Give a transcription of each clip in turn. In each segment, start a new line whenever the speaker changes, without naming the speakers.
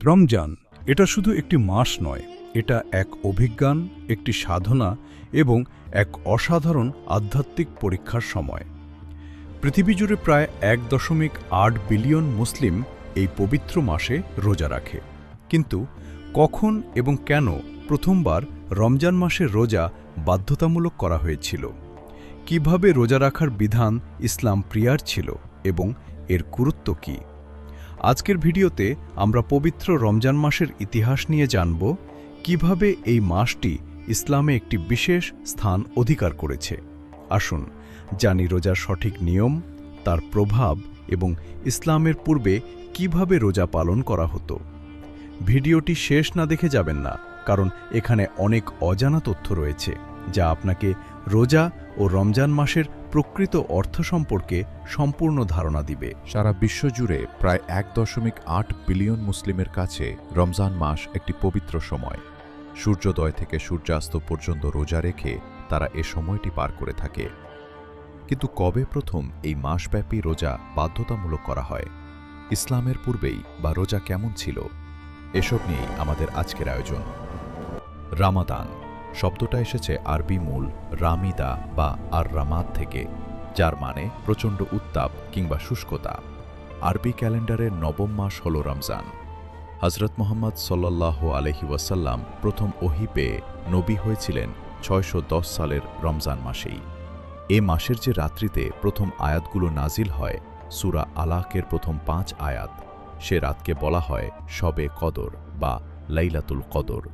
রমজান এটা শুধু একটি মাস নয়, এটা এক অভিজ্ঞান, একটি সাধনা এবং এক অসাধারণ আধ্যাত্মিক পরীক্ষার সময়। পৃথিবী জুড়ে প্রায় 1.8 বিলিয়ন মুসলিম এই পবিত্র মাসে রোজা রাখে। কিন্তু কখন এবং কেন প্রথমবার রমজান মাসের রোজা বাধ্যতামূলক করা হয়েছিল? কিভাবে রোজা রাখার বিধান ইসলাম প্রিয়ার ছিল এবং এর গুরুত্ব কী? আজকের ভিডিওতে আমরা পবিত্র রমজান মাসের ইতিহাস নিয়ে জানব, কিভাবে এই মাসটি ইসলামে একটি বিশেষ স্থান অধিকার করেছে। আসুন জানি রোজার সঠিক নিয়ম, তার প্রভাব এবং ইসলামের পূর্বে কিভাবে রোজা পালন করা হতো। ভিডিওটি শেষ না দেখে যাবেন না, কারণ এখানে অনেক অজানা তথ্য রয়েছে যা আপনাকে রোজা ও রমজান মাসের প্রকৃত অর্থ সম্পর্কে সম্পূর্ণ ধারণা দিবে।
সারা বিশ্ব জুড়ে প্রায় 1.8 বিলিয়ন মুসলিমের কাছে রমজান মাস একটি পবিত্র সময়। সূর্যোদয় থেকে সূর্যাস্ত পর্যন্ত রোজা রেখে তারা এ সময়টি পার করে থাকে। কিন্তু কবে প্রথম এই মাসব্যাপী রোজা বাধ্যতামূলক করা হয়? ইসলামের পূর্বেই বা রোজা কেমন ছিল? এসব নিয়েই আমাদের আজকের আয়োজন। রামাদান শব্দটা এসেছে আরবি মূল রামিদা বা আর রামাদ থেকে, যার মানে প্রচণ্ড উত্তাপ কিংবা শুষ্কতা। আরবি ক্যালেন্ডারের নবম মাস হল রমজান। হজরত মুহাম্মদ সাল্লাল্লাহু আলাইহি ওয়াসাল্লাম প্রথম ওহী পেয়ে নবী হয়েছিলেন 610 সালের রমজান মাসেই। এ মাসের যে রাত্রিতে প্রথম আয়াতগুলো নাজিল হয়, সূরা আলাকের প্রথম 5 আয়াত, সে রাতকে বলা হয় শবে কদর বা লাইলাতুল কদর,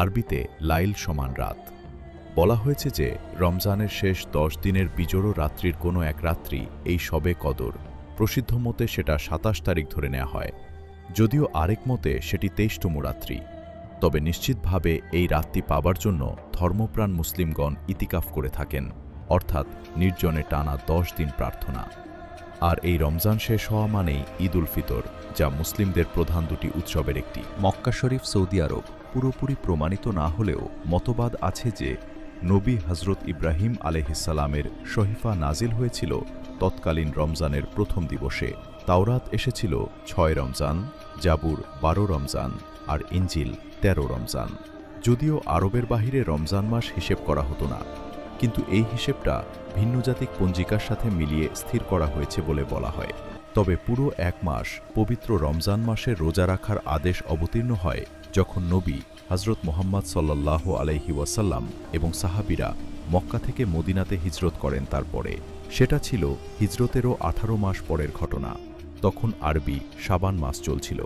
আরবিতে লাইল সমান রাত। বলা হয়েছে যে রমজানের শেষ 10 দিনের বিজোড় রাত্রির কোনো এক রাত্রি এই শবে কদর। প্রসিদ্ধ মতে সেটা 27 তারিখ ধরে নেওয়া হয়, যদিও আরেক মতে সেটি 23তম রাত্রি। তবে নিশ্চিতভাবে এই রাতটি পাবার জন্য ধর্মপ্রাণ মুসলিমগণ ইতিকাফ করে থাকেন, অর্থাৎ নির্জনে টানা 10 দিন প্রার্থনা। আর এই রমজান শেষ হওয়া মানেই ঈদ উল ফিতর, যা মুসলিমদের প্রধান দুটি উৎসবের একটি। মক্কা শরীফ সৌদি আরব পুরোপুরি প্রমাণিত না হলেও মতবাদ আছে যে নবী হজরত ইব্রাহিম আলাইহিসসালামের শহীফা নাজিল হয়েছিল তৎকালীন রমজানের প্রথম দিবসে। তাওরাত এসেছিল 6 রমজান, জাবুর 12 রমজান আর ইঞ্জিল 13 রমজান। যদিও আরবের বাহিরে রমজান মাস হিসেব করা হতো না, কিন্তু এই হিসেবটা ভিন্নজাতিক পঞ্জিকার সাথে মিলিয়ে স্থির করা হয়েছে বলে বলা হয়। তবে পুরো এক মাস পবিত্র রমজান মাসে রোজা রাখার আদেশ অবতীর্ণ হয় যখন নবী হজরত মুহাম্মদ সাল্লাল্লাহু আলাইহি ওয়াসাল্লাম এবং সাহাবীরা মক্কা থেকে মদিনাতে হিজরত করেন। তারপরে সেটা ছিল হিজরতেরও 18 মাস পরের ঘটনা। তখন আরবি শাবান মাস চলছিল।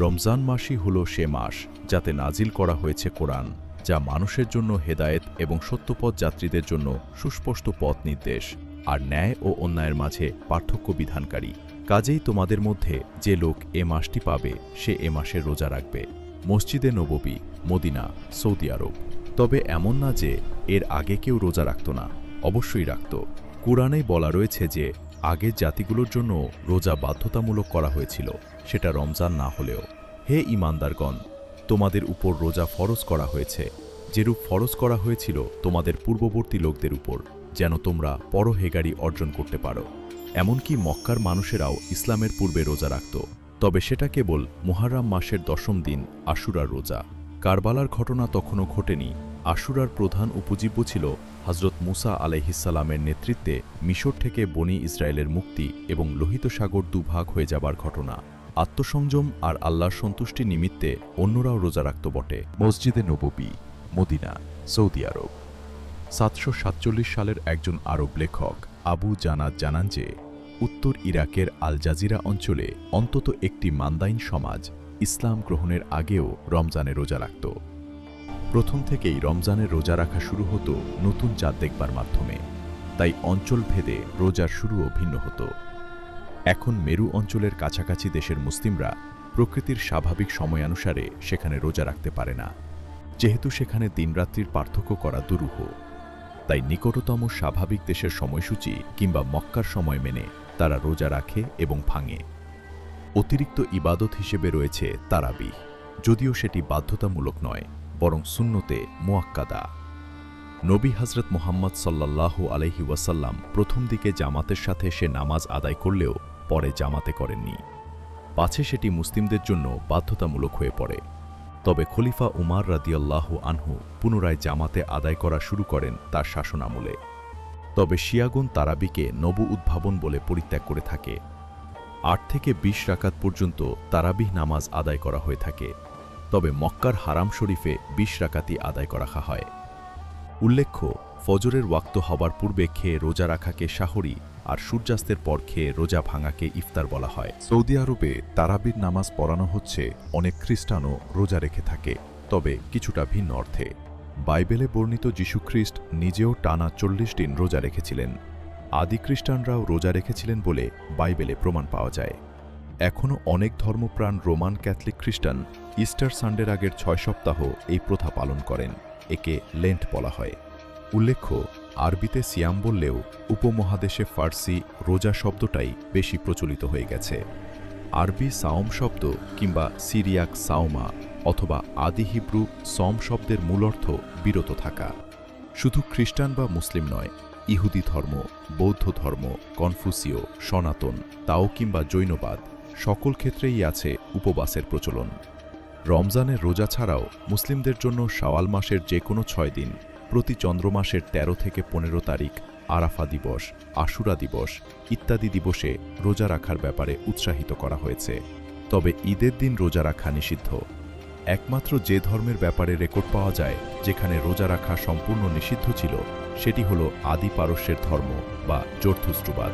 রমজান মাসই হল সে মাস যাতে নাজিল করা হয়েছে কোরআন, যা মানুষের জন্য হেদায়েত এবং সত্যপথ যাত্রীদের জন্য সুস্পষ্ট পথ নির্দেশ আর ন্যায় ও অন্যায়ের মাঝে পার্থক্য বিধানকারী। কাজেই তোমাদের মধ্যে যে লোক এ মাসটি পাবে সে এ মাসে রোজা রাখবে। মসজিদে নববী, মদিনা, সৌদি আরব। তবে এমন না যে এর আগে কেউ রোজা রাখত না, অবশ্যই রাখত। কুরআনেই বলা রয়েছে যে আগের জাতিগুলোর জন্য রোজা বাধ্যতামূলক করা হয়েছিল, সেটা রমজান না হলেও। হে ঈমানদারগণ, তোমাদের উপর রোজা ফরজ করা হয়েছে, যেরূপ ফরজ করা হয়েছিল তোমাদের পূর্ববর্তী লোকদের উপর, যেন তোমরা পরহেগারি অর্জন করতে পারো। এমনকি মক্কার মানুষেরাও ইসলামের পূর্বে রোজা রাখত, তবে সেটা কেবল মুহাররম মাসের 10ম দিন আশুরার রোজা। কারবালার ঘটনা তখনও ঘটেনি। আশুরার প্রধান উপজীব্য ছিল হজরত মুসা আলাইহিসসালামের নেতৃত্বে মিশর থেকে বনি ইসরায়েলের মুক্তি এবং লোহিত সাগর দুভাগ হয়ে যাবার ঘটনা। আত্মসংযম আর আল্লাহর সন্তুষ্টি নিমিত্তে অন্যরাও রোজা রাখত বটে। মসজিদে নববী, মদিনা, সৌদি আরব। 747 সালের একজন আরব লেখক আবু জানাদ জানান যে উত্তর ইরাকের আল জাজিরা অঞ্চলে অন্তত একটি মান্দাইন সমাজ ইসলাম গ্রহণের আগেও রমজানে রোজা রাখত। প্রথম থেকেই রমজানের রোজা রাখা শুরু হতো নতুন চাঁদ দেখবার মাধ্যমে, তাই অঞ্চল ভেদে রোজার শুরুও ভিন্ন হতো। এখন মেরু অঞ্চলের কাছাকাছি দেশের মুসলিমরা প্রকৃতির স্বাভাবিক সময়ানুসারে সেখানে রোজা রাখতে পারে না, যেহেতু সেখানে দিনরাত্রির পার্থক্য করা দুরূহ। তাই নিকটতম স্বাভাবিক দেশের সময়সূচি কিংবা মক্কার সময় মেনে তারা রোজা রাখে এবং ভাঙে। অতিরিক্ত ইবাদত হিসেবে রয়েছে তারাবিহ, যদিও সেটি বাধ্যতামূলক নয়, বরং সুন্নতে মুআক্কাদা। নবী হজরত মুহাম্মদ সাল্লাল্লাহু আলাইহি ওয়াসাল্লাম প্রথম দিকে জামাতের সাথে সে নামাজ আদায় করলেও পরে জামাতে করেননি। পাছে সেটি মুসলিমদের জন্য বাধ্যতামূলক হয়ে পড়ে। তবে খলিফা উমার রাদিয়াল্লাহু আনহু পুনরায় জামাতে আদায় করা শুরু করেন তার শাসনামলে। তবে শিয়াগণ তারাবিকে নব উদ্ভাবন বলে পরিত্যাগ করে থাকে। ৮ থেকে ২০ রাকাত পর্যন্ত তারাবিহ নামাজ আদায় করা হয়ে থাকে। তবে মক্কার হারাম শরীফে ২০ রাকাতই আদায় করা হয়। উল্লেখ্য, ফজরের ওয়াক্ত হবার পূর্বে খেয়ে রোজা রাখাকে শাহরি আর সূর্যাস্তের পর খেয়ে রোজা ভাঙাকে ইফতার বলা হয়। সৌদি আরবে তারাবির নামাজ পড়ানো হচ্ছে অনেক খ্রিস্টানও রোজা রেখে থাকে, তবে কিছুটা ভিন্ন অর্থে। বাইবেলে বর্ণিত যীশুখ্রিস্ট নিজেও টানা ৪০ দিন রোজা রেখেছিলেন। আদি খ্রিস্টানরাও রোজা রেখেছিলেন বলে বাইবেলে প্রমাণ পাওয়া যায়। এখনও অনেক ধর্মপ্রাণ রোমান ক্যাথলিক খ্রিস্টান ইস্টার সানডের আগের ৬ সপ্তাহ এই প্রথা পালন করেন। একে লেন্ট বলা হয়। উল্লেখ্য, আরবিতে সিয়াম বললেও উপমহাদেশে ফার্সি রোজা শব্দটাই বেশি প্রচলিত হয়ে গেছে। আরবি সাওম শব্দ কিংবা সিরিয়াক সাওমা অথবা আদি হিব্রু সম শব্দের মূল অর্থ বিরত থাকা। শুধু খ্রিস্টান বা মুসলিম নয়, ইহুদি ধর্ম, বৌদ্ধ ধর্ম, কনফুসীয়, সনাতন, তাও কিংবা জৈনবাদ সকল ক্ষেত্রেই আছে উপবাসের প্রচলন। রমজানের রোজা ছাড়াও মুসলিমদের জন্য শাওয়াল মাসের যে কোনো ৬ দিন, প্রতি চন্দ্রমাসের ১৩ থেকে ১৫ তারিখ আরাফা দিবস, আশুরা দিবস ইত্যাদি দিবসে রোজা রাখার ব্যাপারে উৎসাহিত করা হয়েছে। তবে ঈদের দিন রোজা রাখা নিষিদ্ধ। একমাত্র যে ধর্মের ব্যাপারে রেকর্ড পাওয়া যায় যেখানে রোজা রাখা সম্পূর্ণ নিষিদ্ধ ছিল, সেটি হল আদি পারস্যের ধর্ম বা জরথুস্ট্রুবাদ।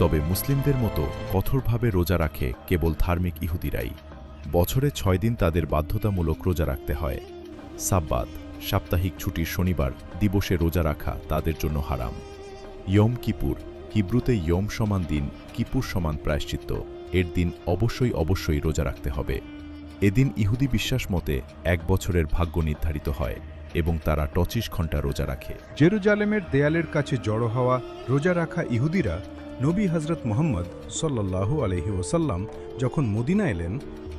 তবে মুসলিমদের মতো কঠোরভাবে রোজা রাখে কেবল ধার্মিক ইহুদিরাই। বছরে ৬ দিন তাদের বাধ্যতামূলক রোজা রাখতে হয়। সাব্বাত, সাপ্তাহিক ছুটির শনিবার দিবসে রোজা রাখা তাদের জন্য হারাম। ইয়ম কিপুর, হিব্রুতে ইয়ম সমান দিন, কিপুর সমান প্রায়শ্চিত্ত, এর দিন অবশ্যই রোজা রাখতে হবে। এদিন ইহুদি বিশ্বাস মতে ১ বছরের ভাগ্য নির্ধারিত হয় এবং তারা ২৫ ঘণ্টা রোজা রাখে।
জেরুজালেমের দেয়ালের কাছে জড়ো হওয়া রোজা রাখা ইহুদিরা নবী হজরত মুহাম্মদ সাল্লাল্লাহু আলাইহি ওয়াসাল্লাম যখন মদিনা এলেন,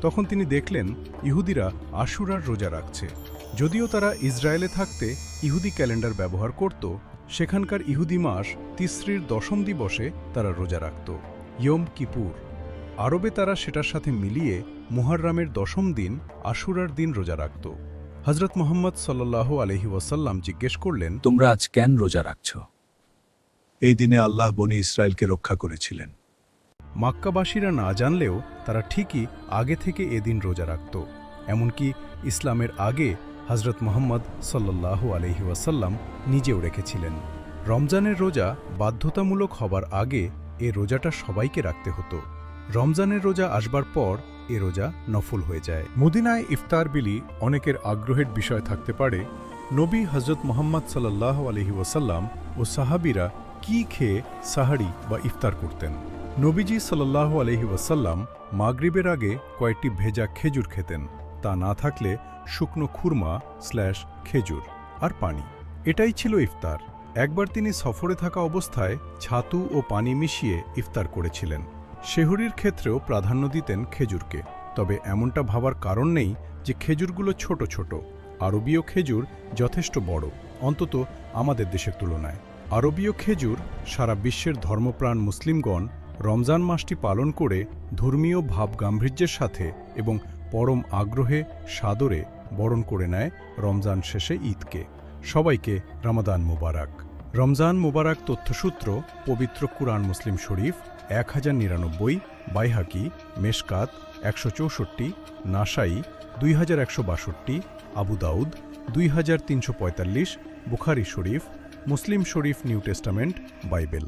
তখন তিনি দেখলেন ইহুদিরা আশুরার রোজা রাখছে। যদিও তারা ইসরায়েলে থাকতে ইহুদি ক্যালেন্ডার ব্যবহার করত, সেখানকার ইহুদি মাস তিসরির ১০ম দিবসে তারা রোজা রাখত, ইয়ম কিপুর। আরবে তারা সেটার সাথে মিলিয়ে মুহররমের ১০ম দিন আশুরার দিন রোজা রাখত। হজরত মুহাম্মদ সাল্লাল্লাহু আলাইহি ওয়াসাল্লাম জিজ্ঞেস করলেন,
তোমরা আজ কেন রোজা রাখছ?
এই দিনে আল্লাহ বনি ইসরায়েলকে রক্ষা করেছিলেন।
মক্কাবাসীরা না জানলেও তারা ঠিকই আগে থেকে এদিন রোজা রাখত। এমনকি ইসলামের আগে হজরত মুহাম্মদ সাল্লাল্লাহু আলাইহি ওয়াসাল্লাম নিজেও রেখেছিলেন। রমজানের রোজা বাধ্যতামূলক হবার আগে এ রোজাটা সবাইকে রাখতে হতো। রমজানের রোজা আসবার পর এ রোজা নফল হয়ে যায়। মদিনায় ইফতার বিলি অনেকের আগ্রহের বিষয় থাকতে পারে। নবী হজরত মুহাম্মদ সাল্লাল্লাহু আলাইহি ওয়াসাল্লাম ও সাহাবীরা কি খেয়ে সাহারি বা ইফতার করতেন? নবীজি সাল্লাল্লাহু আলাইহি ওয়াসাল্লাম মাগরিবের আগে কয়েকটি ভেজা খেজুর খেতেন। তা না থাকলে শুকনো খুরমা / খেজুর আর পানি, এটাই ছিল ইফতার। একবার তিনি সফরে থাকা অবস্থায় ছাতু ও পানি মিশিয়ে ইফতার করেছিলেন। সেহরির ক্ষেত্রেও প্রাধান্য দিতেন খেজুরকে। তবে এমনটা ভাবার কারণ নেই যে খেজুরগুলো ছোট ছোট। আরবীয় খেজুর যথেষ্ট বড়, অন্তত আমাদের দেশের তুলনায়। আরবীয় খেজুর সারা বিশ্বের ধর্মপ্রাণ মুসলিমগণ রমজান মাসটি পালন করে ধর্মীয় ভাব গাম্ভীর্যের সাথে এবং পরম আগ্রহে সাদরে বরণ করে নেয় রমজান শেষে ঈদকে। সবাইকে রমাদান মুবারক। রমজান মুবারক তথ্যসূত্র পবিত্র কুরআন মুসলিম শরীফ ১০৯৯, বাইহাকি মেশকাত ১৬৪, নাসাই ২১৬২, আবু দাউদ ২৩৪৫, বুখারী শরীফ, Muslim Sharif, new testament, Bible.